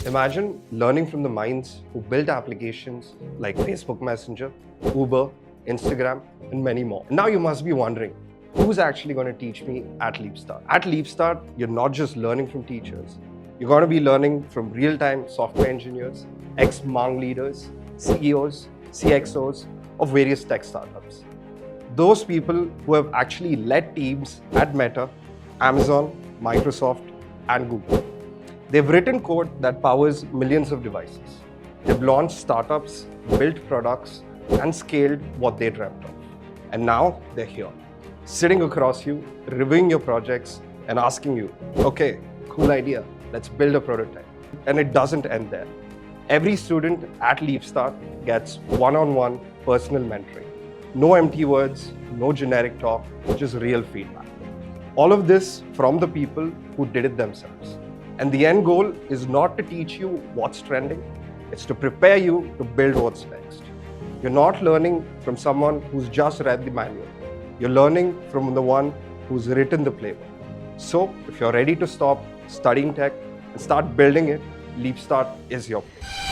Imagine learning from the minds who built applications like Facebook Messenger, Uber, Instagram, and many more. Now you must be wondering, who's actually going to teach me at LeapStart? At LeapStart, you're not just learning from teachers. You're going to be learning from real-time software engineers, ex-Mang leaders, CEOs, CXOs of various tech startups. Those people who have actually led teams at Meta, Amazon, Microsoft, and Google. They've written code that powers millions of devices. They've launched startups, built products, and scaled what they dreamt of. And now they're here, sitting across you, reviewing your projects, and asking you, okay, cool idea, let's build a prototype. And it doesn't end there. Every student at LeapStart gets one-on-one personal mentoring. No empty words, no generic talk, just real feedback. All of this from the people who did it themselves. And the end goal is not to teach you what's trending, it's to prepare you to build what's next. You're not learning from someone who's just read the manual. You're learning from the one who's written the playbook. So if you're ready to stop studying tech and start building it, LeapStart is your place.